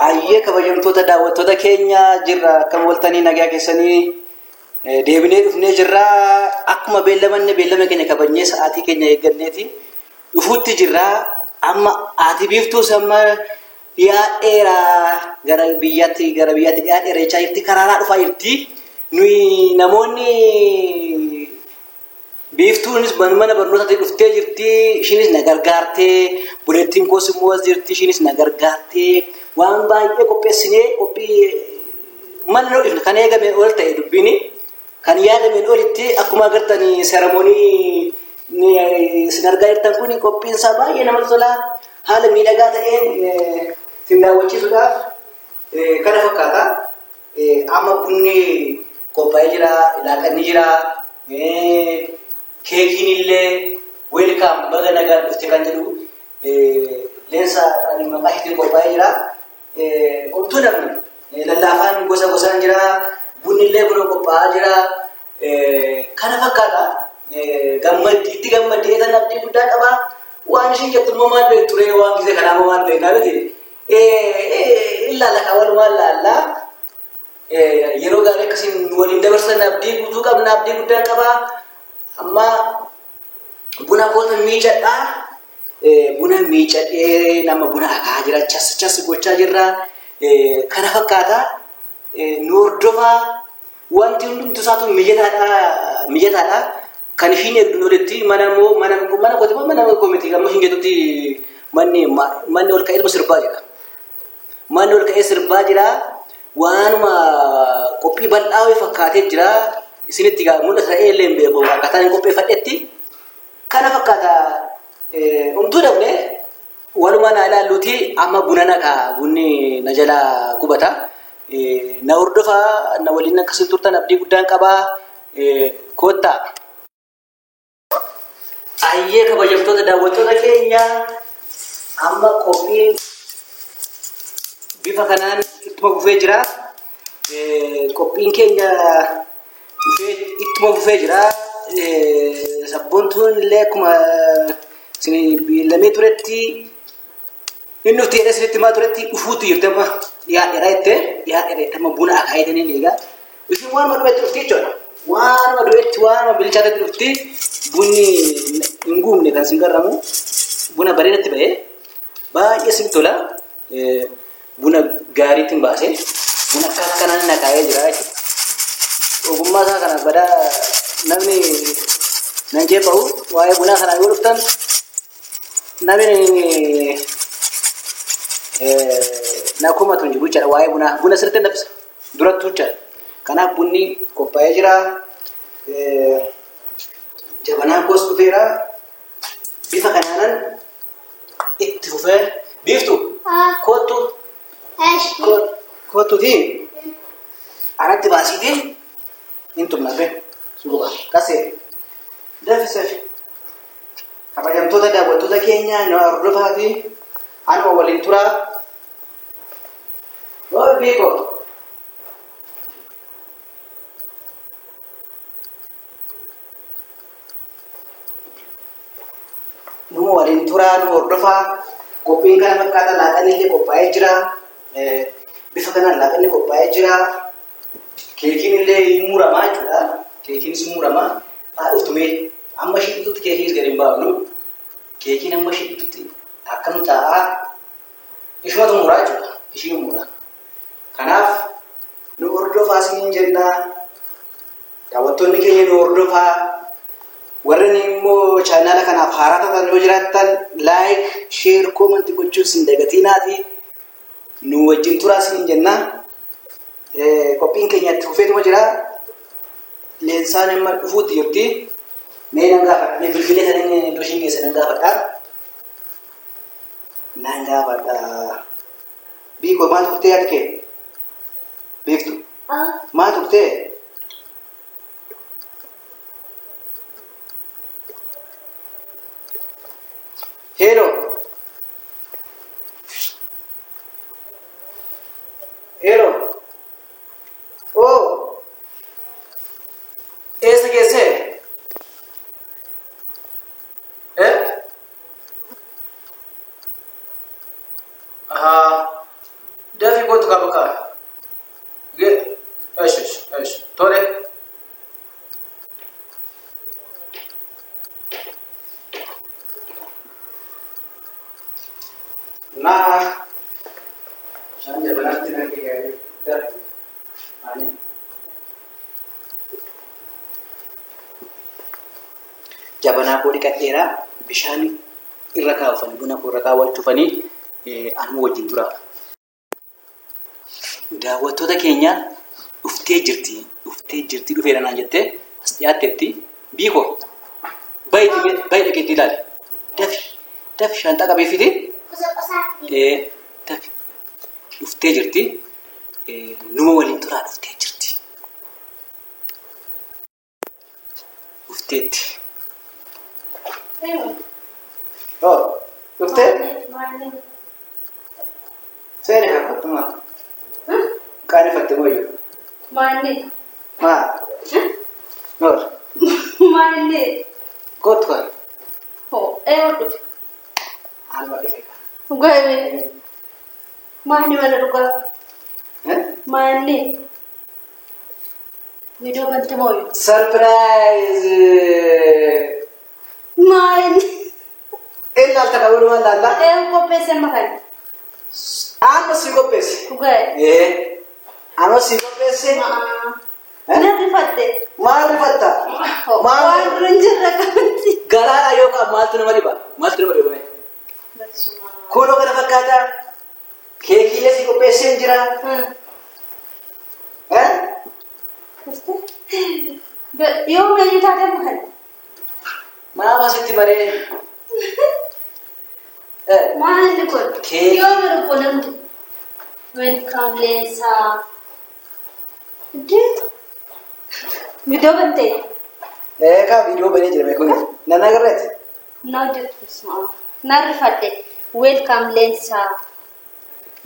Ayyee kabajamtoota daawwattoota keenya jirra akkam waltanii nagaa keessanii deebinee dhufnee jirra akkuma beellama keenya kabajnee sa'aatii keenya eegganneeti dhufuutti jirra amma ati biiftuu samma dhiyaadheera gara biyyaatti dhiyaadheera jechaa jirti karaarraa dhufaa jirti nuyi namoonni biiftuunis mana barnootaatti dhuftee jirti ishiinis na gargaartee buleettiin koos immoo as jirti ishiinis na gargaartee waan baay'ee qopheessinee qophii mana ifne kan eegame ol ta'e dubbiin kan yaadame olitti akkuma agartanii seremoonii isin argaa jirtan kun qophiin isaa baay'ee namatti tola haala miidhagaa ta'een isin daawwachiisuudhaaf kana fakkaata amma bunni qophaa'ee jira laaqanni jira keekiin illee welkaam baga nagaan dhufte kan jedhu leensa maqaa isheetiin qophaa'ee jira. Omtuu namni lallaafaan gosa gosaan jira bunni illee buna qophaa'aa jira kana fakkaata itti gammaddee tan abdii guddaa qaba waan ishiin jettu immoo maal beektu ture waan gisee kanaama maal beeknaa miti ilaala walumaan laallaa yeroo gaarii akkasiin waliin dabarsan abdii guutuu qabna abdii guddaa qaba amma buna koota miicadhaa. Buna miicadhee nama buna akaa jira chas gochaa jirra kana fakkaata nu hordofaa wanti hundumtu isaatu mijataadha kan ishiin eegduun olitti mana koomiti amma ishiin jettutti manni ol ka'ee sirbaa jira manni ol ka'ee sirbaa jira waanuma qophii bal'aa fakkaatee jira isinitti mul'ata ta'ee illee hin beeku akkaataan hin qopheeffadhetti kana fakkaata. Omtuu dhabne walumaa na ilaalluuti amma buna naqaa bunni na jala gubata na hordofaa na waliin akkasiin turtan abdii guddaan qabaa koottaa. Ayyee kabajamtoota daawwattoota keenya amma qophiin bifa kanaan ittuma fufee jira qophiin keenya ittuma fufee jira sabboontuun illee akkuma lamee turetti inni ufti jedhee sirriitti maa turetti dhufuutu jirtama yaadheera amma buna akaayitanii eegaa isin waanuma dhubeetti dhufti jechuudha waanuma bilchaatatti dhufti bunni hin guubne kan sin garramu buna bareedatti ba'ee baay'ee sin tola buna gaariitti baasee buna akka kanaan naqaayee jira jechuudha ogummaa isaa kana badaa namni nan jeeqa'u waa'ee bunaa kanaa yoo dhuftan namni nakumatu jiru jechuudha waa'ee buna sirriitti nafisa durattu jechuudha kanaaf bunni qophaa'ee jira jabanaan koos dhufeera bifa kanaanan itti fufee biiftu kootuuti anatti baasiitiin hin tumnafe suuqa kasee dafisee. Kabajamtoota daawwattoota keenya na hordofaa fi anuma waliin turaa beekoo numa waliin turaa nu hordofaa qophiin kana fakkaata laaqanni illee qophaa'ee jira bifa kanaan laaqanni qophaa'ee jira keekiin illee hin muramaa jechuudha keekiinis hin muramaa haa dhuftumee amma shiitutti keekiinis gadi hin baafnu keekiin amma shiitutti akkam taa'aa ishumatu muraa jechuudha ishiin mura kanaaf nu hordofaa isiniin jennaa daawwattoonni keenya nu hordofaa warreen immoo chaanaala kanaaf haaraa ta'an yoo jiraattan laayik sheer koomanti gochuun sin dagatiinaati nu wajjin turaa isiniin jennaa qophiin keenya itti fufeetuma jira leensaan amma dhufuutti jirti. Mee nan gaafadha bilbilee kan inni doshiin keessa nan gaafadha biikoo maa turtee yaad kee beektu maa turtee hello oh eessa geessee دافي قوت كابكا ايش تولي nah saya benar tidak kayak dari ani jabanaa koo dhiqadheera bishaan irra kaawwanii buna koo irra kaawwachuufanii anuma wajjin tura. Daawwattoota keenya dhuftee jirti dhufeera naan jettee as dhiyaatteetti biikoo bayi dhaqeetti ilaali dafi shaanxaa qabeeffiti dafi dhuftee jirti numa waliin turaa dhuftee jirti dhufteetti. oh dhuftee seeni kakkattuma kaanifatte moyyo Mane. maa noor Mane. kootu kan Oh, what? anuma dhufe Ugawe. Mane mana ruka? Mane. Video bantu moyo. surprise Mane. illa alta kabulu mandalla Ko pesa makan. amo si kopesi Ugawe. amo si kopesi Nanti fatte. maal fatta Maal ranjira kanti. Garaadha yookaan maaltu nama dhiba? kuno kana fakkaata keekiilee si qopheessee jira Yo me ayuda makan. maama sitti maree Mane kon. Cake. Yo me lo ponen. Welcome Lensa. Video bante. kaa viidiyoo banee jira beekuni nan agarreeti No jechuudha. Narrifadhe. Welcome Lensa.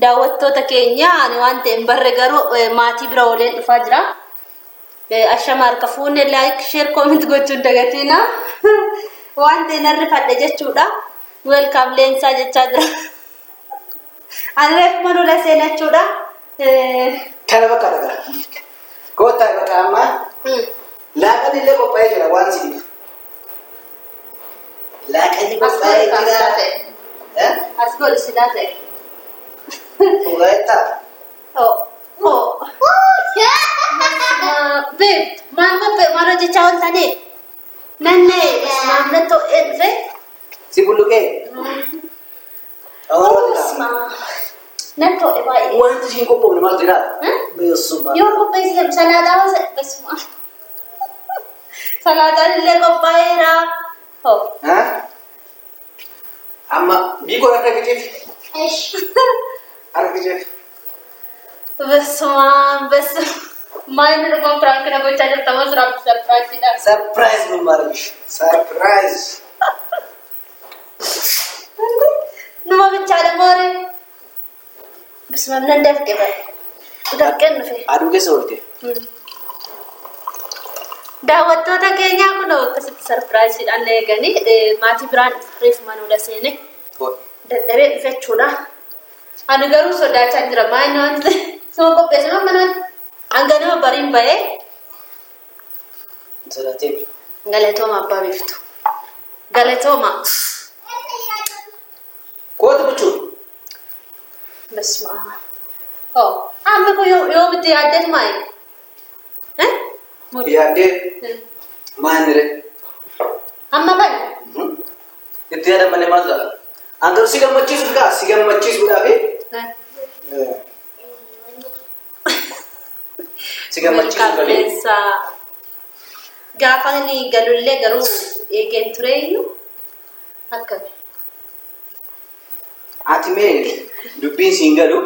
Daawwattoota keenya ani waan ta'een barre garuu maatii bira waliin dhufaa jira. Ashama harka fuunee like share comment gochuun dagatina. Waan ta'een narrifadhe jechuudha. Welcome Lensa jechaa jira. Ani reef manula seenachuudha. kana bakka dhagaa koottaa bakka ammaa laaqanni illee qophaa'ee jira waan siif laaqanni qophaa'ee jira As gol sidaa ta'e. dhugaa'ettaa Oh. Babe, maal hojjechaa ooltanii? Nannee maamlattoo dhufe? si bulluqee Nattoo baay'ee. wanti siin qophoofne maal jira beessuma Yoo qopheessite salaataa hojii beessuma. Salaataan illee qophaa'eera. amma biikoo harka giteef harka giteef Beessuma. Maayini dhugoon firaan kana gochaa jirtamas sarpiraayisiidha. surprise nummaarish surprise Numa bichaadha moore. Beessuma nan dafqe bare. Dafqeen dhufe. aduu keessa oolte Daawwattoota keenyaa kun akkasitti sarpiraayisiidhaan eeganii maatii biraan reef manula seene dadhabee dhufachuudha. Ani garuu sodaachaa jira maayini wanti suma qopheessuma manaan hanga nama bariin bahee sodaateef galatooma abbaa beektu. Galatooma. koota buchuun Beessuma. Oh, amma kun yoo bitti yaaddeetu maayi? yaaddee maanire Amma bani? itti yaadan malee maal ta'a angaru si gammachiisuuf gaa si gammachiisuudhaafi si gammachiisuuf galee Qilleensa gaafa inni galullee garuu eegeen ture iyyuu akkami? ati mee dubbiin siin galu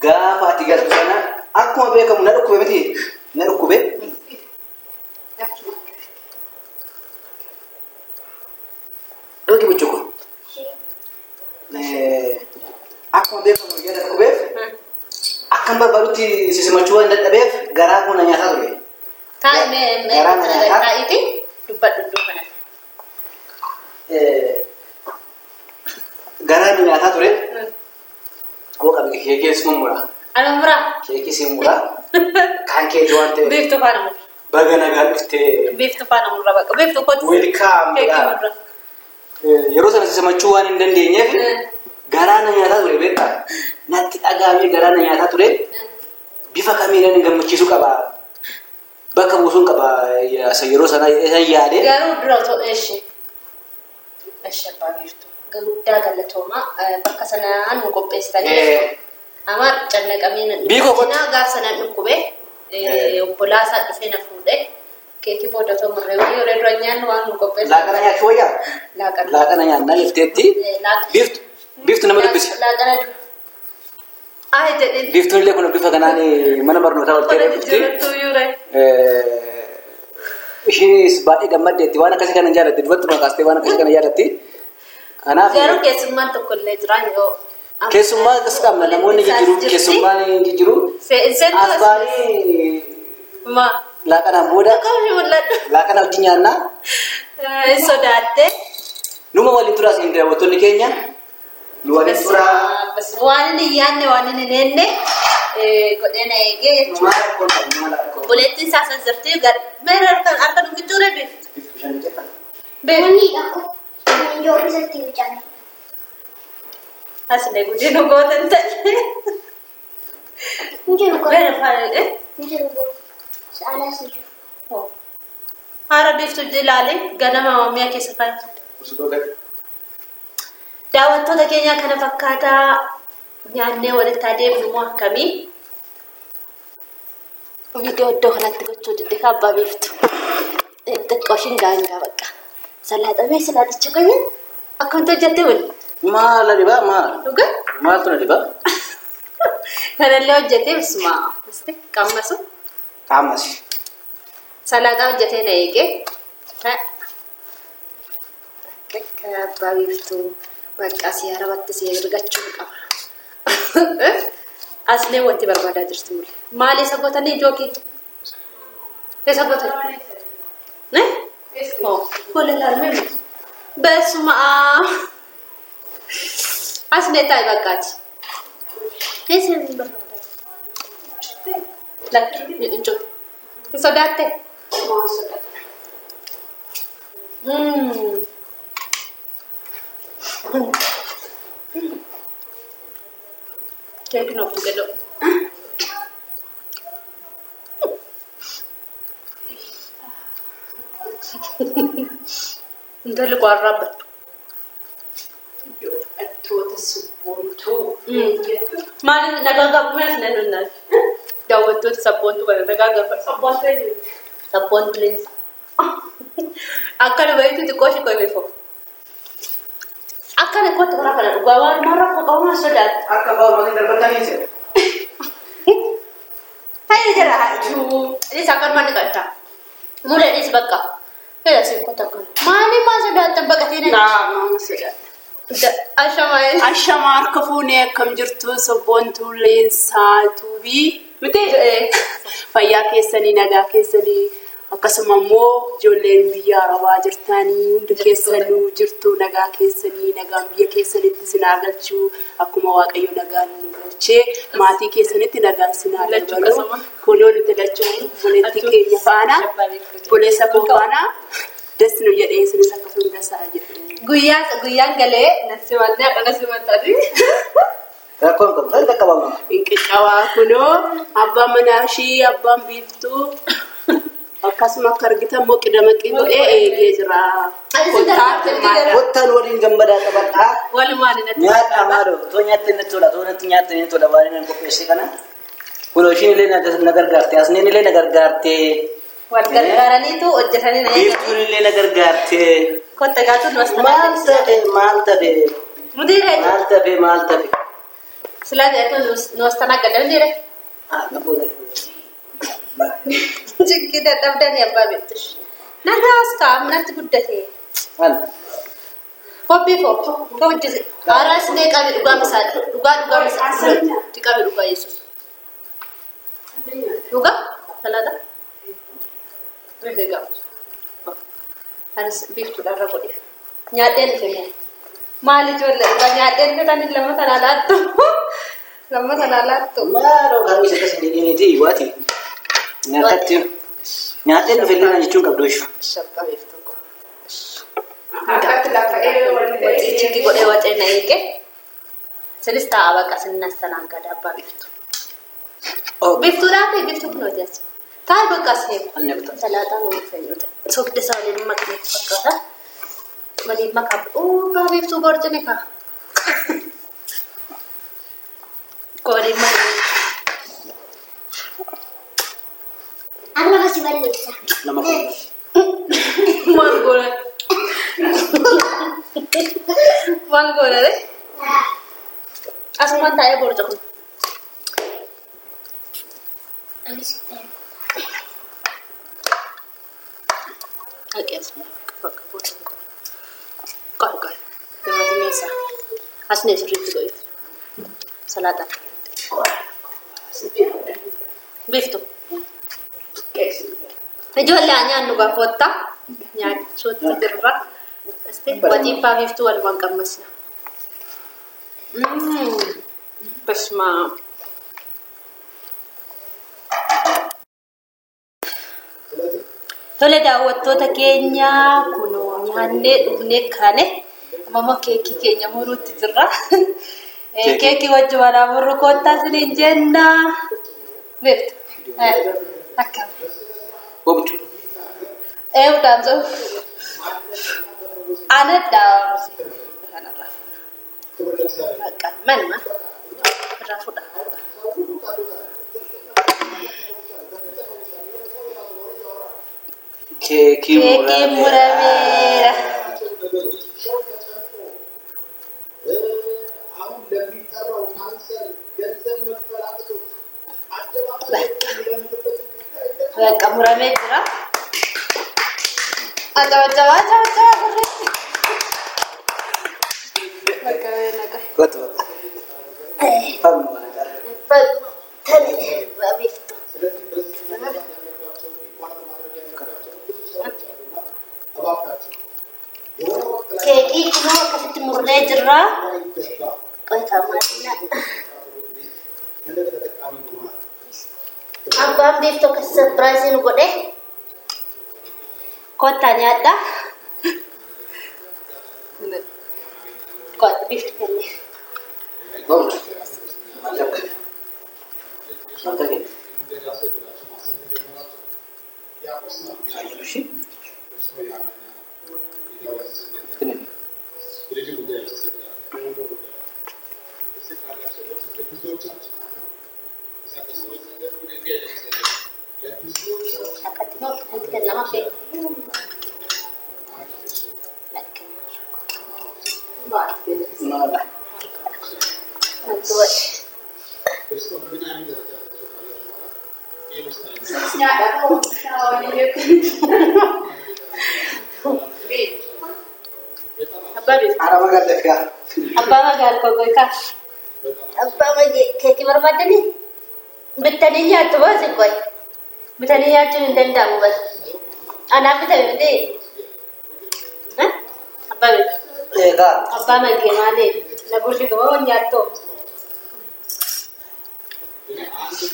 gaafa ati galtu sana akkuma beekamu na dhukkube miti na dhukkube dhugi buchuu kun akkuma beekamu yoo na dhukkubeef akkan barbaadutti sisimachuu waan dadhabeef garaa kun na nyaataa ture Taa'iti dubbadhu iddoo kanatti. garaa nu nyaataa ture Kau kami keke semua murah. Anu murah. Keke semua murah. Kan keke jual teh. Beef tu mana murah? Baganagan teh. Beef tu mana murah bak? Beef tu kot. Welcome. Keke murah. Yeroo sana sama cuan hin dandeenyeef garaana nyaataa ture beektaa. Natti dhagahamee garaana nyaataa ture bifa kamiinan gammachiisuu qaba. Bakka buusuun qaba yeroo sana isa yaade. Garuu dura ta'u eeshi. Eeshi abbaa biiftu. Guddaa galatooma bakka sanaan nu qopheessitanii. Amma cannaqamiin gaaf sanaan dhukkube obbolaa isaa dhufee na fuudhee. Keeki booda ta'u murree yoo dura nyaannu waan nu qopheessu. Laaqana nyaachuu wayyaa? Laaqana nyaannaa lifteetti. Biiftu nama dubbisi. Laaqana dura. Ayi jedhin. Biiftuun illee kun bifa kanaan mana barnootaa wal ta'ee jirti. Ishiinis baay'ee gammaddeetti waan akkasii kana jaallatti dubartii maqaastee waan akkasii kana jaallatti. Kanaaf. Garuu keessummaan tokko illee jira yoo. Keessummaa akkas qabna namoonni jijjiiru keessummaan jijjiiru. Asbaanii. Ma. Laaqanaan booda. Laaqana wajjin nyaannaa. Sodaatte. Numa waliin turaa siin daawwattoonni keenya. Nu waliin turaa. Waan inni yaadne waan inni neenne godhee na eegee jechuudha. Obboleettiin isaa sassartee meera harka dhugichuu reebi. Beekni aku menjauh seti hujan. Asli guddi nu gootan ta'e. Mungkin aku. Meera faayidee. Mungkin aku. Salah sejuk. Haara biiftu ilaalee ganama mi'a keessa fayyadu. Daawwattoota keenya kana fakkaataa nyaannee walitti adeemnu moo akkamii? Viidiyoo iddoo kanatti gochuu didde abbaa biiftu. Xiqqoo ishiin gaangaa bakka. Salaaxamee salaaxicha qabu akkamtu hojjette wali? Maal dhibaa maal? Dhugaa? Maaltu na dhibaa? Kanallee hojjettee bismaa qammasu. Qaammasi. Salaaxaa hojjetee na eegee. Akka abbaa biiftuu bakka siyaara watti si ergachuu qaba. Aslee wanti barbaadaa jirti mule. Maali isa gootanii jookii? Isa gootanii? Ne? Oh, kole laalmee mule. Beesumaa. Aslee taa'e bakkaati. Eessa inni barbaadaa? Lakki, injoo. Hin sodaatte? Maa sodaatte. Kek nak tu kedok. Entah lu kuar rabat. Tuh sabun tu. Mana nak agak puas nana. Jauh tu sabun tu kan nak agak sabun tu. Sabun cleanse. Akal bayi tu kau sih kau befo. Akka ne kota kana kana gawar marra ko kauma sodat Akka bawa makin terbatani sih. Hai jara haju ini sakar mandi kata mulai ini sebaka kaya sih kota kan mani mas sodat tebak katine Naam sodat. Ashamar kafune kam jirtu sabontu leensaatu bi mite fayyaa keessanii nagaa keessanii akkasuma immoo ijoolleen biyya arabaa jirtanii hundi keessanuu jirtu nagaa keessanii nagaan biyya keessanitti sinaa galchuu akkuma waaqayyo nagaan nu galchee maatii keessanitti nagaan sinaa galchuu kunuun itti galchuu buleetti keenya faana buleessa koo faana desnu jedhee isinis akkasuma gasaa jedhu. Guyyaan galee nasi wanti akka nasi wantari. Rakkoon kun kan qabamu. Inqicawaa kunoo abbaan manaashii abbaan biiftuu. Akkasuma akka argitan immoo qidama qidhee eegee jira. Kottaan waliin gammadaa qabadhaa. Walumaan natti. Nyaata maaloo too nyaatte inni tola too natti nyaatte inni tola waan inni qopheesse kana. Kunoo ishiin illee na gargaarte asneen illee na gargaarte. Wal gargaaraniitu hojjetanii na Biiftuun illee na gargaarte. Kotta gaatu nu asxaa. Maal tafe. Mudiiree. Maal tafe. Silaa jechuun nu asxaa gadda mudiiree. Nafuudha. Jikki dadhabdanii abbaa beektus. Nagaas kaa'am natti guddate. Maal? Kophii foo hojjete. Haaraas nee qabe dhugaa misaa dhugaa misaa. Qabe dhugaa yesuus. Dhugaa salaata. Beekaa. Anis biiftuudhaan irra godhe. Nyaadheen dhufe moo? Maal ijoollee dhugaa nyaadheen dhufe tani lama kana laattu. Lama salalattu. Maaroo garuu isa kasi jedhiniiti waati. Nyaatatti nyaateen dhufeellee jechuun qabdu ishuu. Shabba beektu ko. Akkatti lafa Waxichi godhee waxee na eege. Sinis ta'a bakka sinna sanaan gada abbaa beektu. Beektuudhaa ta'e beektu kunooti as. Taa'e bakka as eegu. Anne bitaa. Salaataan nuuf fayyada. Soogidda isaa waliin makneetti fakkaata. Waliin makaa gaa beektuu borcine kaa. Waliin makneetti. Amma kasih balik sa. Nama kun. Maal goone? Maal goone re? Asumaan taa'ee borca kun. Alis. Oke, asuma bakka borca. Qal. Timati meesa. Asne sirriitti godhe. Salaata. Beeftu. Ijoollee nyaannu bakkoota nyaachuutti dirra. Waxiiffaa beeftuu walumaan qammasna. Basma. Tole daawwattoota keenya kunoo nyaannee dhugnee kaane amma keekii keenya muruutti jirra. Keekii wajjin waliin murru koottaa isiniin jenna. Beektu. Akkam. Wabdu. Udaan so. Anadda. Akka manma. Rafuudha. Keekii murameera. Bakka muramee jira. Acaba gurreetti. Bakka naqa. Watu. Famu mana cara. Tani beeftu. Keekii kunoo akkasitti murree jirra. Qoyqaamaadina. Abbaan beeftu akkas sarpiraayizii nu godhe. Kottaa nyaadha. Kottaa beeftu kenne. Wabdu. Mata ke. Ayo sih. Akkatuma nanti kennama fe. Nada. Nanti buat. nyaadha koo shaawanii beeku. Abbaa beeku. Ada makan deh kak. Abbaa magaala kookoo kaa. Abbaa keekii barbaadanii bittanii nyaattu baasi qoy. Bitanii nyaachuun hin danda'amu bas. Anaaf bitame miti. Abbaa beeku. Kak. Abbaa magee malee na gurri gaba nyaattu.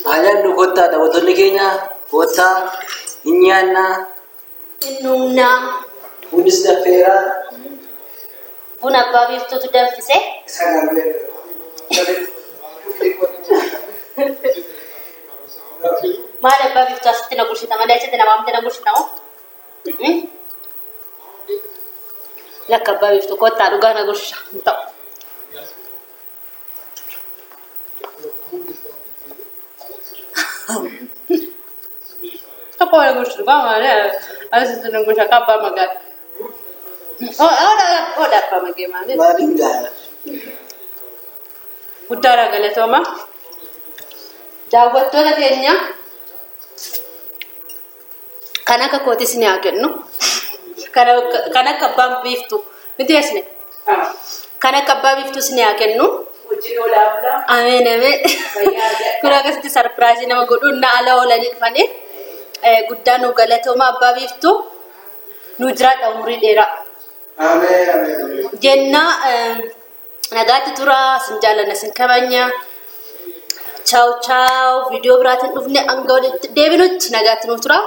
Hanya nu kota ada waktu ni kenya kota Inyana Innumna Unis da Fera buna abbaa beektuutu danfise. Sangambe Maal abbaa beektuu asitti na gursita malee achitti namaa miti na gursita moo? Lakka abbaa beektuu kottaa dhugaa na gursisa hin ta'u. Tokko na gursisu dhugaa malee asitti na gursisa akka abbaa magaala. Oda abbaa magee malee. Mari dah. Guddaadha galatooma. Daawwattoota keenya kan akka kootis ni haa kennu. Kan akka abbaan beektu miti asne. Kan akka abbaa beektus ni haa kennu. Wajjin olaafla. Ameen ameen. Kun akkasitti sarpiraayizii nama godhuun na ala oolanii dhufanii guddaa nu galatooma abbaa beektu nu jiraadha umurii dheeraa. Amin amin. Jenna nagaatti tura sin jaallanna sin kabanya ciao ciao video biratin dhufne anga walitti deebinutti nagaatti nu tura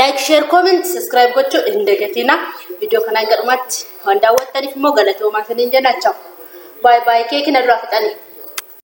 like share comment subscribe gochuu hin dagatina video kana gadhumatti waan daawwattaniif immoo galatoomaa saniin jenna ciao bye bye keekina dura fixanii